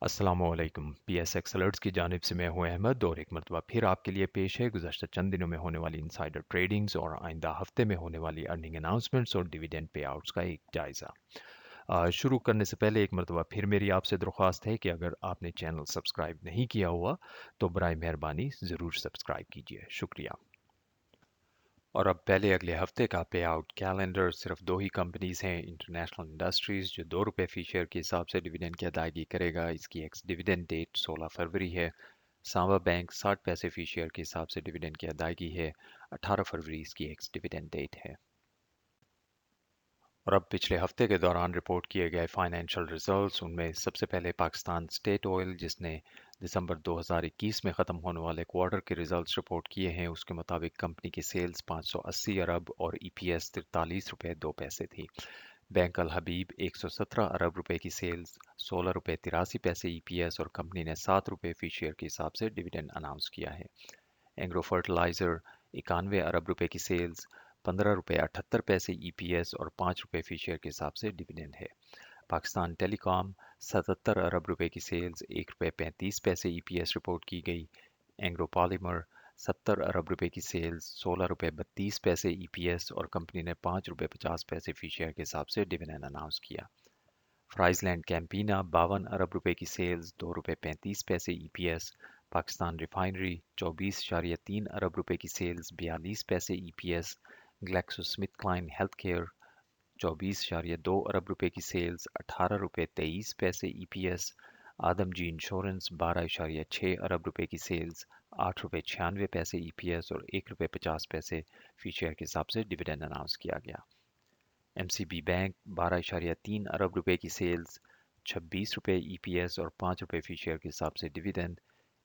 अस्सलाम वालेकुम। PSX alerts की जानिब से मैं हूं अहमद और एक मरतबा फिर आपके लिए पेश है गुज़श्ता चंद दिनों में होने वाली इनसाइडर ट्रेडिंग्स और आइंदा हफ्ते में होने वाली अर्निंग अनाउंसमेंट्स और डिविडेंड पे आउट्स का एक जायज़ा। शुरू करने से पहले एक मरतबा फिर मेरी आपसे दरख्वास्त है कि अगर आपने चैनल सब्सक्राइब नहीं किया हुआ तो बराए मेहरबानी ज़रूर सब्सक्राइब कीजिए, शुक्रिया। और अब पहले अगले हफ्ते का पे आउट कैलेंडर। सिर्फ दो ही कंपनीज हैं, इंटरनेशनल इंडस्ट्रीज जो ₹2 फी शेयर के हिसाब से डिविडेंड की अदायगी करेगा। इसकी एक्स डिविडेंड डेट 16 फरवरी है। सांबा बैंक 60 पैसे फी शेयर के हिसाब से डिविडेंड की अदायगी है। 18 फरवरी इसकी एक्स डिविडेंड डेट है। और अब पिछले हफ्ते के दौरान रिपोर्ट किए गए फाइनेंशियल रिजल्ट्स, उनमें सबसे पहले पाकिस्तान स्टेट ऑयल जिसने दिसंबर 2021 में ख़त्म होने वाले क्वार्टर के रिजल्ट्स रिपोर्ट किए हैं। उसके मुताबिक कंपनी की सेल्स 580 अरब और ईपीएस 43 रुपये 2 पैसे थी। बैंक अल हबीब 117 अरब रुपए की सेल्स, 16 रुपये 83 पैसे ईपीएस और कंपनी ने 7 रुपये फी शेयर के हिसाब से डिविडेंड अनाउंस किया है। एग्रो फर्टिलाइज़र 91 अरब रुपए की सेल्स, 15 रुपये 78 पैसे ईपीएस और 5 रुपये फी शेयर के हिसाब से डिविडेंड है। पाकिस्तान टेलीकॉम 77 अरब रुपए की सेल्स, 1 रुपये 35 पैसे ईपीएस रिपोर्ट की गई। एंग्रो पॉलीमर 70 अरब रुपए की सेल्स, 16 रुपये 32 पैसे ईपीएस और कंपनी ने 5 रुपये 50 पैसे फी शेयर के हिसाब से डिविडेंड अनाउंस किया। फ्राइजलैंड कैंपीना 52 अरब रुपए की सेल्स, 2 रुपये 35 पैसे ईपीएस। पाकिस्तान रिफाइनरी 24.3 अरब रुपए की सेल्स, 42 पैसे ईपीएस। ग्लैक्सोस्मिथक्लाइन हेल्थ केयर 24.2 अरब रुपए की सेल्स, 18 रुपये 23 पैसे ईपीएस। आदमजी इंश्योरेंस 12.6 अरब रुपए की सेल्स, 8 रुपये 96 पैसे ईपीएस और 1 रुपये 50 पैसे फी शेयर के हिसाब से डिविडेंड अनाउंस किया गया। एमसीबी बैंक 12.3 अरब रुपए की सेल्स, 26 रुपये ईपीएस और 5 रुपये फी शेयर के हिसाब से dividend.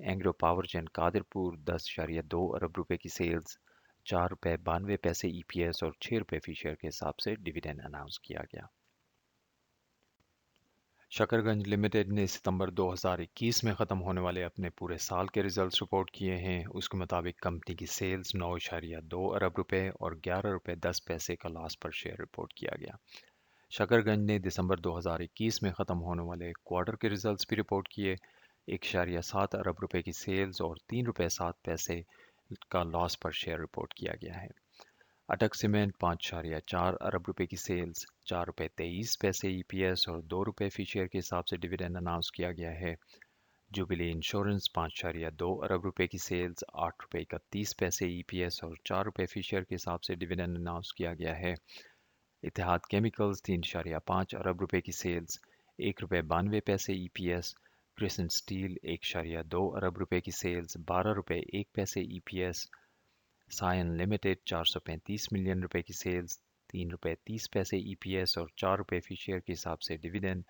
Engro power gen Qadirpur 10.2 अरब रुपए की सेल्स, 4 रुपये 92 पैसे ईपीएस और 6 रुपये फी शेयर के हिसाब से डिविडेंड अनाउंस किया गया। शकरगंज लिमिटेड ने सितंबर 2021 में ख़त्म होने वाले अपने पूरे साल के रिजल्ट्स रिपोर्ट किए हैं। उसके मुताबिक कंपनी की सेल्स 9.2 अरब रुपए और 11 रुपये 10 पैसे का लॉस पर शेयर रिपोर्ट किया गया। शकरगंज ने दिसंबर 2021 में ख़त्म होने वाले क्वार्टर के रिजल्ट्स भी रिपोर्ट किए। 1.7 अरब रुपए की सेल्स और 3 रुपये 7 पैसे का लॉस पर शेयर रिपोर्ट किया गया है। अटक सीमेंट 5.4 अरब रुपए की सेल्स, 4 रुपये 23 पैसे ईपीएस और 2 रुपये फी शेयर के हिसाब से डिविडेंड अनाउंस किया गया है। जुबिली इंश्योरेंस 5.2 अरब रुपए की सेल्स, 8 रुपये 31 पैसे ईपीएस और 4 रुपये फी शेयर के हिसाब से डिविडेंड अनाउंस किया गया है। इतिहाद केमिकल्स 3.5 अरब रुपए की सेल्स, 1 रुपये 92 पैसे ईपीएस। क्रिसेंट स्टील 1.2 अरब रुपए की सेल्स, 12 रुपये 1 पैसे ईपीएस। सायन लिमिटेड 435 मिलियन रुपए की सेल्स, 3 रुपये 30 पैसे ईपीएस और 4 रुपये फी शेयर के हिसाब से डिविडेंड।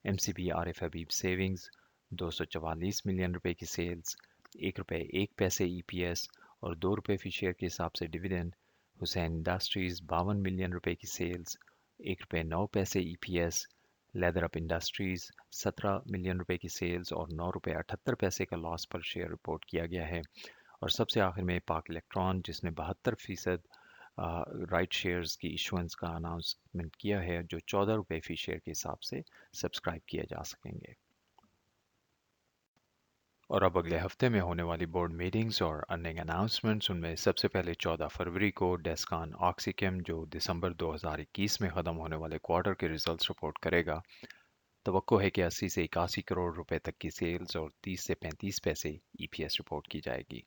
एमसीबी आरिफ हबीब सेविंग्स 244 मिलियन रुपए की सेल्स, 1 रुपये 1 पैसे ईपीएस और 2 रुपये फी शेयर के हिसाब से डिविडेंड। हुसैन इंडस्ट्रीज़ 52 मिलियन रुपए की सेल्स, 1 रुपये 9 पैसे EPS. Leather up industries 17 million रुपए की सेल्स और 9 रुपये 78 पैसे का लॉस पर शेयर रिपोर्ट किया गया है। और सबसे आखिर में पाक इलेक्ट्रॉन जिसने 72% राइट शेयर्स की इशुएंस का अनाउंसमेंट किया है, जो 14 रुपये फी शेयर के हिसाब से सब्सक्राइब किए जा सकेंगे। और अब अगले हफ्ते में होने वाली बोर्ड मीटिंग्स और अर्निंग अनाउंसमेंट्स, उनमें सबसे पहले 14 फरवरी को डेस्कान ऑक्सीकेम जो दिसंबर 2021 में ख़त्म होने वाले क्वार्टर के रिजल्ट्स रिपोर्ट करेगा। तवक्को है कि 80 से 81 करोड़ रुपए तक की सेल्स और 30 से 35 पैसे ईपीएस रिपोर्ट की जाएगी।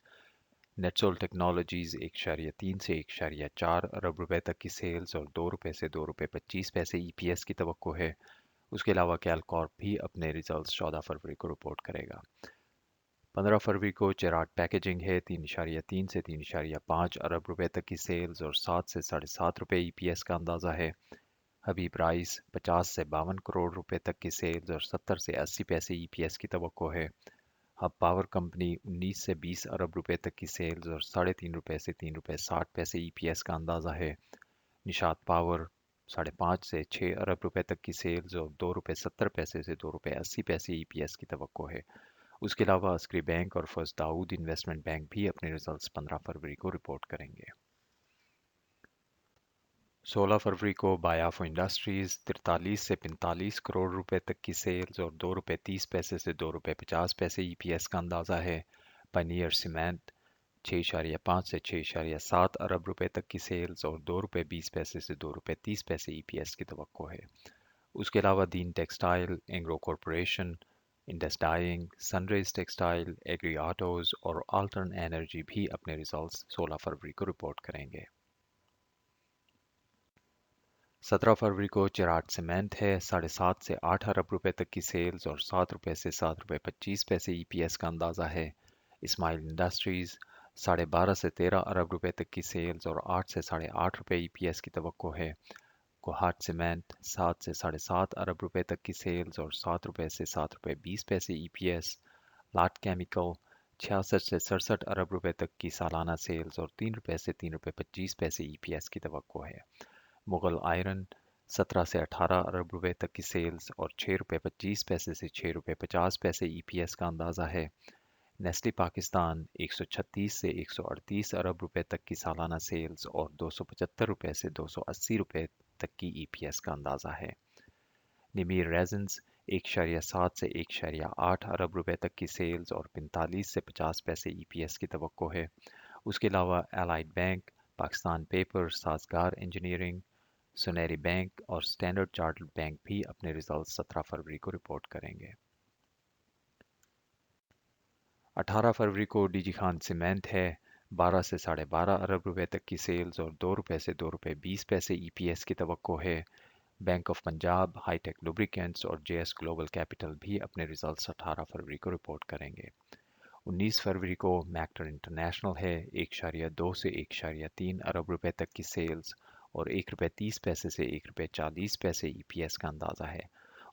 नेटसोल टेक्नोलॉजीज 1.3 से 1.4 अरब रुपए तक की सेल्स और 2 रुपए से 2 रुपए 25 पैसे ईपीएस की तवक्को है। उसके अलावा कैलकॉर्प भी अपने रिजल्ट्स 14 फरवरी को रिपोर्ट करेगा। 15 फरवरी को चेराट पैकेजिंग है 3.3 से 3.5 अरब रुपए तक की सेल्स और 7 से 7.5 रुपए ईपीएस का अंदाज़ा है। हबीब राइस 50 से 52 करोड़ रुपए तक की सेल्स और 70 से 80 पैसे ईपीएस की तवक्को है। हब पावर कंपनी 19 से 20 अरब रुपए तक की सेल्स और 3.5 रुपए से 3 रुपए 60 पैसे ईपीएस का अंदाज़ा है। निशात पावर 5.5 से 6 अरब रुपए तक की सेल्स और 2 रुपए 70 पैसे से 2 रुपए 80 पैसे ईपीएस की तवक्को है। उसके अलावा अस्करी बैंक और फर्स्ट दाऊद इन्वेस्टमेंट बैंक भी अपने रिजल्ट्स 15 फरवरी को रिपोर्ट करेंगे। 16 फरवरी को बायाफो इंडस्ट्रीज 43 से 45 करोड़ रुपए तक की सेल्स और ₹2.30 से ₹2.50 ईपीएस का अंदाज़ा है। पनीर सीमेंट 6.5 से 6.7 अरब रुपए तक की सेल्स और ₹2.20 से ₹2.30 ईपीएस की तवक्को है। उसके अलावा Din textile, Engro corporation, Indus dyeing, sunrise textile, agri autos और अल्टर्न एनर्जी भी अपने रिजल्ट्स 16 फरवरी को रिपोर्ट करेंगे। 17 फरवरी को चिराग सीमेंट है 7.5 से 8 अरब रुपए तक की सेल्स और ₹7 से ₹7.25 ईपीएस का अंदाज़ा है। इस्माइल इंडस्ट्रीज़ 12.5 से 13 अरब रुपए तक की सेल्स और 8 से ₹8.5 ईपीएस की तवक्को है। कोहाट सीमेंट 7 से 7.5 अरब रुपए तक की सेल्स और ₹7 से ₹7.20 ईपीएस। लाट केमिकल 66 से 67 अरब रुपए तक की सालाना सेल्स और ₹3 से ₹3.25 ईपीएस की तवक्को है। मुगल आयरन 17 से 18 अरब रुपए तक की सेल्स और ₹6.25 से ₹6.50 ईपीएस का अंदाज़ा है। नेस्ले पाकिस्तान 136 से 138 अरब रुपए तक की सालाना सेल्स और ₹275 से ₹280 तक की ईपीएस का अंदाज़ा है। निमीर रेजिन्स 1.7 से 1.8 अरब रुपए तक की सेल्स और 45 से 50 पैसे ईपीएस की तवक्को है। उसके अलावा Allied Bank, Pakistan Paper, Sazgar Engineering, Soneri Bank और स्टैंडर्ड चार्टर्ड बैंक भी अपने रिजल्ट 17 फरवरी को रिपोर्ट करेंगे। 18 फरवरी को डीजी खान सीमेंट है 12 से 12.5 अरब रुपए तक की सेल्स और ₹2 से ₹2.20 ईपीएस की तवक्को है। Bank of Punjab, hi tech lubricants और जेएस ग्लोबल कैपिटल भी अपने रिजल्ट्स 18 फरवरी को रिपोर्ट करेंगे। 19 फरवरी को मैक्टर इंटरनेशनल है 1.2 से 1.3 अरब रुपए तक की सेल्स और ₹1.30 से ₹1.40 ईपीएस का अंदाज़ा है।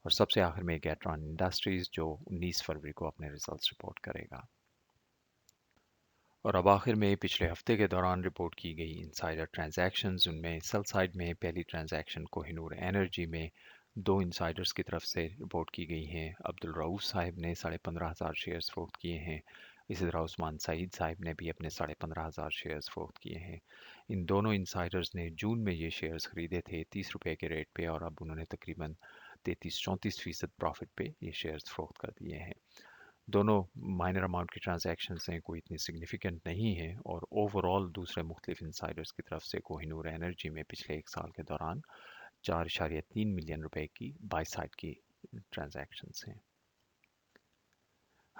और सबसे आखिर में गैट्रॉन इंडस्ट्रीज़ जो 19 फरवरी को अपने रिजल्ट्स रिपोर्ट करेगा। और अब आखिर में पिछले हफ्ते के दौरान रिपोर्ट की गई इनसाइडर ट्रांजैक्शंस, उनमें सेल साइड में पहली ट्रांजैक्शन कोहिनूर एनर्जी में दो इनसाइडर्स की तरफ से रिपोर्ट की गई हैं। अब्दुल रऊफ साहब ने 15,500 शेयर्स फ़रोख्त किए हैं। इसी तरह उस्मान सईद साहब ने भी अपने 15,500 शेयर्स फ़रोख्त किए हैं। इन दोनों इनसाइडर्स ने जून में ये शेयर्स ख़रीदे थे 30 रुपए के रेट पे और अब उन्होंने तकरीबन 33-34% प्रॉफिट पे ये शेयर्स फ़रोख्त कर दिए हैं। दोनों माइनर अमाउंट की ट्रांजैक्शंस हैं, कोई इतनी सिग्निफिकेंट नहीं है और ओवरऑल दूसरे मुख्तलिफ इंसाइडर्स की तरफ से कोहिनूर एनर्जी में पिछले एक साल के दौरान 4.3 मिलियन रुपए की बाई साइड की ट्रांजैक्शंस हैं।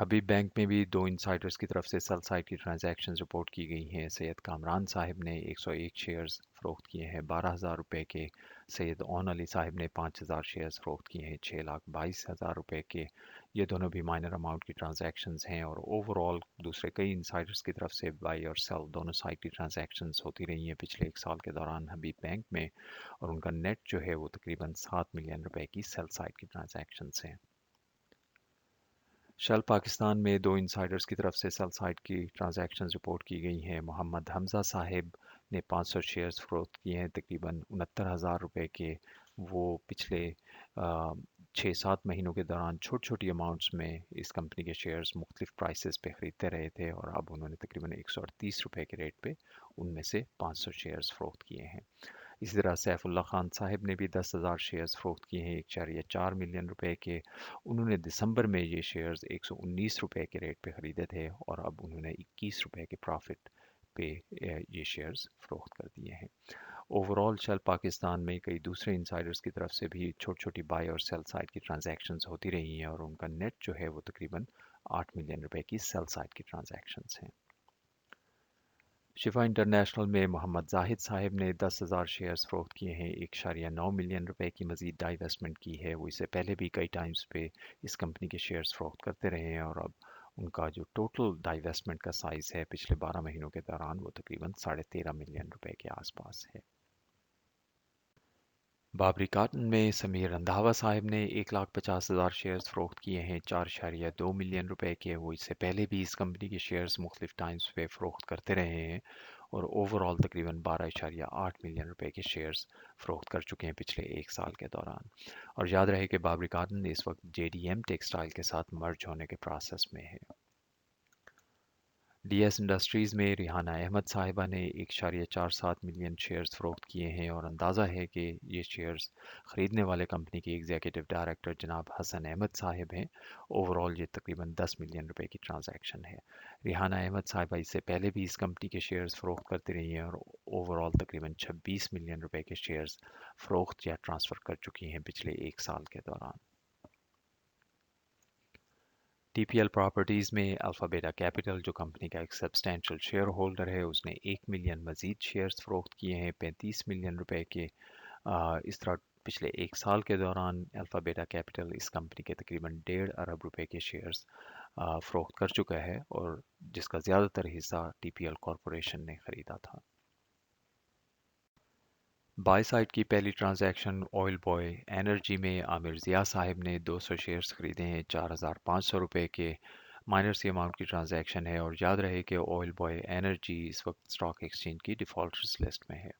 हबीब बैंक में भी दो इनसाइडर्स की तरफ से सेल साइड की ट्रांजैक्शंस रिपोर्ट की गई हैं। सैयद कामरान साहब ने 101 शेयर्स फ़रोख्त किए हैं 12,000 रुपए के। सैयद ओन अली साहब ने 5,000 शेयर्स फ़रोख्त किए हैं 6,22,000 रुपए के। ये दोनों भी माइनर अमाउंट की ट्रांजैक्शंस हैं और ओवरऑल दूसरे कई इनसाइडर्स की तरफ से बाई और सेल दोनों साइड की ट्रांजैक्शंस होती रही हैं पिछले एक साल के दौरान हबीब बैंक में, और उनका नेट जो है वो तकरीबन 7 मिलियन रुपए की सेल साइड की ट्रांजैक्शंस हैं। शेल पाकिस्तान में दो इनसाइडर्स की तरफ से सेल साइड की ट्रांजैक्शंस रिपोर्ट की गई हैं। मोहम्मद हमजा साहिब ने 500 शेयर्स फ़रोख्त किए हैं तकरीबन 69,000 रुपए के। वो पिछले 6-7 महीनों के दौरान छोटी छोटी अमाउंट्स में इस कंपनी के शेयर्स मुख्तलिफ प्राइसेस पे ख़रीदते रहे थे और अब उन्होंने तकरीबन 138 रुपए के रेट पे उनमें से 500 शेयर्स फ़रोख्त किए हैं। इसी तरह सैफुल्ला खान साहब ने भी 10,000 शेयर्स फ़रोख्त किए हैं 1.4 मिलियन रुपए के। उन्होंने दिसंबर में ये शेयर्स 119 रुपए के रेट पे ख़रीदे थे और अब उन्होंने 21 रुपए के प्रॉफिट पे ये शेयर्स फ़रोख्त कर दिए हैं। ओवरऑल शेल पाकिस्तान में कई दूसरे इंसाइडर्स की तरफ से भी छोटी छोटी बाय और सेल साइड की ट्रांजैक्शंस होती रही हैं और उनका नेट जो है वो तकरीबन 8 मिलियन रुपए की सेल साइड की ट्रांजैक्शंस हैं। शिफा इंटरनेशनल में मोहम्मद जाहिद साहब ने 10,000 शेयर्स फ़रोख्त किए हैं 1.9 मिलियन रुपए की मज़ीद डाइवेस्टमेंट की है। वो इससे पहले भी कई टाइम्स पे इस कंपनी के शेयर्स फ़रोख्त करते रहे हैं और अब उनका जो टोटल डाइवेस्टमेंट का साइज़ है पिछले 12 महीनों के दौरान वो तकरीबन 13.5 मिलियन रुपए के आसपास है। बाबरी काटन में समीर रंधावा साहब ने 1,50,000 शेयर्स फ़रोख्त किए हैं 4.2 मिलियन रुपए के। वो इससे पहले भी इस कंपनी के शेयर्स मुख्तलिफ टाइम्स पे फ़रोख्त करते रहे हैं और ओवरऑल तकरीबन 12.8 मिलियन रुपए के शेयर्स फ़रोख्त कर चुके हैं पिछले एक साल के दौरान। और याद रहे कि बाबरी काटन इस वक्त JDM टेक्सटाइल के साथ मर्ज होने के प्रोसेस में है। डी एस इंडस्ट्रीज़ में रिहाना अहमद साहिबा ने 1.47 मिलियन शेयर्स फ़रोख्त किए हैं और अंदाज़ा है कि ये शेयर्स ख़रीदने वाले कंपनी के एग्जीक्यूटिव डायरेक्टर जनाब हसन अहमद साहिब हैं। ओवरऑल ये तकरीबन 10 मिलियन रुपए की ट्रांजैक्शन है। रिहाना अहमद साहिबा इससे पहले भी इस कंपनी के शेयर्स फ़रोख्त करती रही हैं और ओवरऑल तकरीबन 26 मिलियन रुपए के शेयर्स फ़रोख्त या ट्रांसफ़र कर चुकी हैं पिछले एक साल के दौरान। टीपीएल प्रॉपर्टीज़ में अल्फा बेटा कैपिटल जो कंपनी का एक सब्सटैंशियल शेयर होल्डर है उसने 1 मिलियन मजीद शेयर्स फरोख्त किए हैं 35 मिलियन रुपए के। इस तरह पिछले एक साल के दौरान अल्फा बेटा कैपिटल इस कंपनी के तकरीबन 1.5 अरब रुपए के शेयर्स फरोख्त कर चुका है और जिसका ज़्यादातर हिस्सा टीपीएल कॉरपोरेशन ने ख़रीदा था। बाय साइड की पहली ट्रांजैक्शन ऑयल बॉय एनर्जी में आमिर ज़िया साहिब ने 200 शेयर्स खरीदे हैं 4,500 रुपए के। माइनर सी अमाउंट की ट्रांजैक्शन है और याद रहे कि ऑयल बॉय एनर्जी इस वक्त स्टॉक एक्सचेंज की डिफ़ॉल्टर्स लिस्ट में है।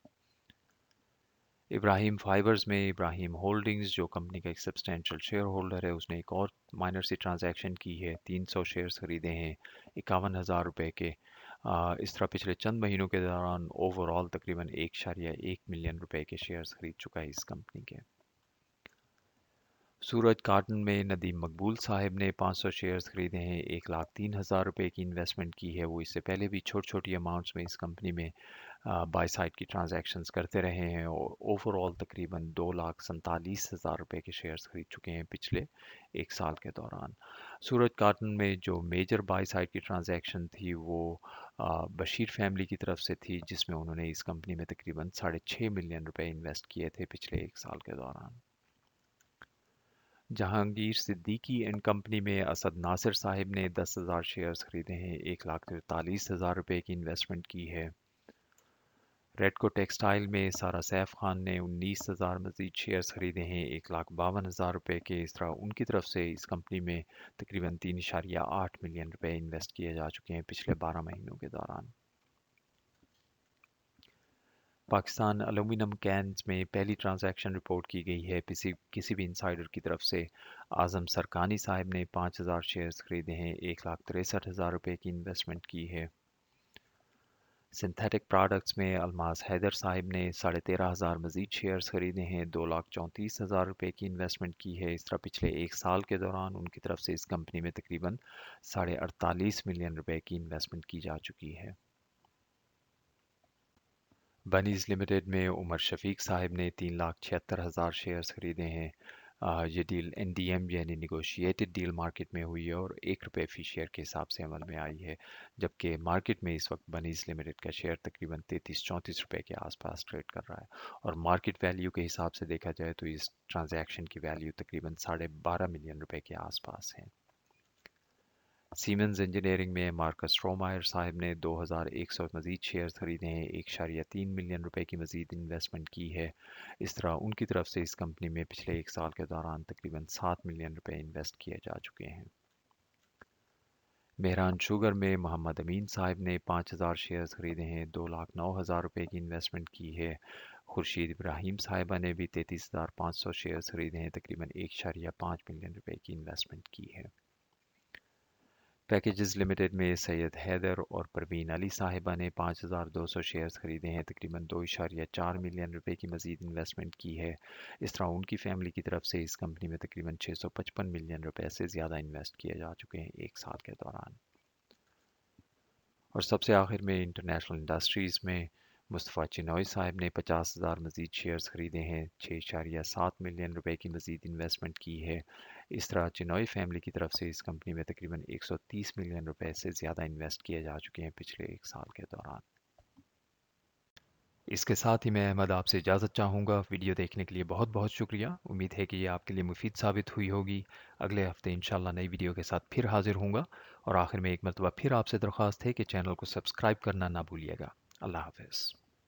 इब्राहिम फाइबर्स में इब्राहिम होल्डिंग्स जो कंपनी का एक सब्सटैंशियल शेयर होल्डर है उसने एक और माइनर सी ट्रांजैक्शन की है 300 शेयर्स खरीदे हैं 51,000 रुपए के। इस तरह पिछले चंद महीनों के दौरान ओवरऑल तकरीबन 1.1 मिलियन रुपए के शेयर्स खरीद चुका है इस कंपनी के। सूरज कार्टन में नदीम मकबूल साहब ने 500 शेयर्स खरीदे हैं 1,03,000 रुपए की इन्वेस्टमेंट की है। वो इससे पहले भी छोटी छोटी अमाउंट्स में इस कंपनी में बाय साइड की ट्रांजैक्शंस करते रहे हैं और ओवरऑल तकरीबन 2,47,000 रुपए के शेयर्स खरीद चुके हैं पिछले एक साल के दौरान। सूरज कार्टन में जो मेजर बाय साइड की ट्रांजैक्शन थी वो बशीर फैमिली की तरफ से थी जिसमें उन्होंने इस कंपनी में तकरीबन 6.5 मिलियन रुपए इन्वेस्ट किए थे पिछले एक साल के दौरान। जहांगीर सिद्दीकी एंड कंपनी में असद नासिर साहिब ने 10,000 शेयर्स खरीदे हैं 1,43,000 रुपए की इन्वेस्टमेंट की है। रेडको टेक्सटाइल में सारा सैफ खान ने 19,000 मजीद शेयर्स खरीदे हैं 1,52,000 रुपए के। इस तरह उनकी तरफ से इस कंपनी में तकरीबन 3.8 मिलियन रुपए इन्वेस्ट किए जा चुके हैं पिछले 12 महीनों के दौरान। पाकिस्तान एल्यूमीनियम कैन्स में पहली ट्रांजैक्शन रिपोर्ट की गई है किसी भी इंसाइडर की तरफ से। आज़म सरकानी साहब ने 5,000 शेयर्स खरीदे हैं 1,63,000 रुपए की इन्वेस्टमेंट की है। सिंथेटिक प्रोडक्ट्स में अल्माज हैदर साहब ने 13,500 मजीद शेयर्स खरीदे हैं 2,34,000 रुपए की इन्वेस्टमेंट की है। इस तरह पिछले एक साल के दौरान उनकी तरफ से इस कंपनी में तकरीबन 48 मिलियन रुपए की इन्वेस्टमेंट की जा चुकी है। बनीज लिमिटेड में उमर शफीक साहब ने 3,76,000 शेयर्स खरीदे हैं। ये डील एनडीएम यानी निगोशिएटेड डील मार्केट में हुई है और 1 रुपये फ़ी शेयर के हिसाब से अमल में आई है, जबकि मार्केट में इस वक्त बनीज लिमिटेड का शेयर तकरीबन 33-34 रुपये के आसपास ट्रेड कर रहा है और मार्केट वैल्यू के हिसाब से देखा जाए तो इस ट्रांजैक्शन की वैल्यू तकरीबन 12.5 मिलियन रुपए के आसपास है। सीमेंस इंजीनियरिंग में मार्कस स्ट्रोमायर साहब ने 2,100 मजीद शेयर्स खरीदे हैं 1.3 मिलियन रुपए की मजीद इन्वेस्टमेंट की है। इस तरह उनकी तरफ से इस कंपनी में पिछले एक साल के दौरान तकरीबन 7 मिलियन रुपए इन्वेस्ट किए जा चुके हैं। मेहरान शुगर में मोहम्मद अमीन साहब ने 5,000 शेयर्स खरीदे हैं 2,09,000 रुपए की इन्वेस्टमेंट की है। खुर्शीद इब्राहिम साहिबा ने भी 33,500 शेयर्स खरीदे हैं तकरीबन 1.5 मिलियन रुपए की इन्वेस्टमेंट की है। पैकेजेस लिमिटेड में सैयद हैदर और परवीन अली साहिबा ने 5,200 शेयर्स खरीदे हैं तकरीबन 2.4 मिलियन रुपए की मजीद इन्वेस्टमेंट की है। इस तरह उनकी फैमिली की तरफ से इस कंपनी में तकरीबन 655 मिलियन रुपए से ज़्यादा इन्वेस्ट किए जा चुके हैं एक साल के दौरान। और सबसे आखिर में इंटरनेशनल इंडस्ट्रीज़ में मुस्तफ़ा चिनॉय साहब ने 50,000 मजीद शेयर्स खरीदे हैं 6.7 मिलियन रुपए की मजीद इन्वेस्टमेंट की है। इस तरह चिनॉय फैमिली की तरफ से इस कंपनी में तकरीबन 130 मिलियन रुपए से ज़्यादा इन्वेस्ट किए जा चुके हैं पिछले एक साल के दौरान। इसके साथ ही मैं अहमद आपसे इजाज़त चाहूँगा। वीडियो देखने के लिए बहुत बहुत शुक्रिया। उम्मीद है कि ये आपके लिए मुफीद साबित हुई होगी। अगले हफ्ते इंशाल्लाह नई वीडियो के साथ फिर हाजिर होऊंगा और आखिर में एक मरतबा फिर आपसे दरख्वास्त है कि चैनल को सब्सक्राइब करना ना भूलिएगा। अल्लाह हाफ़िज़।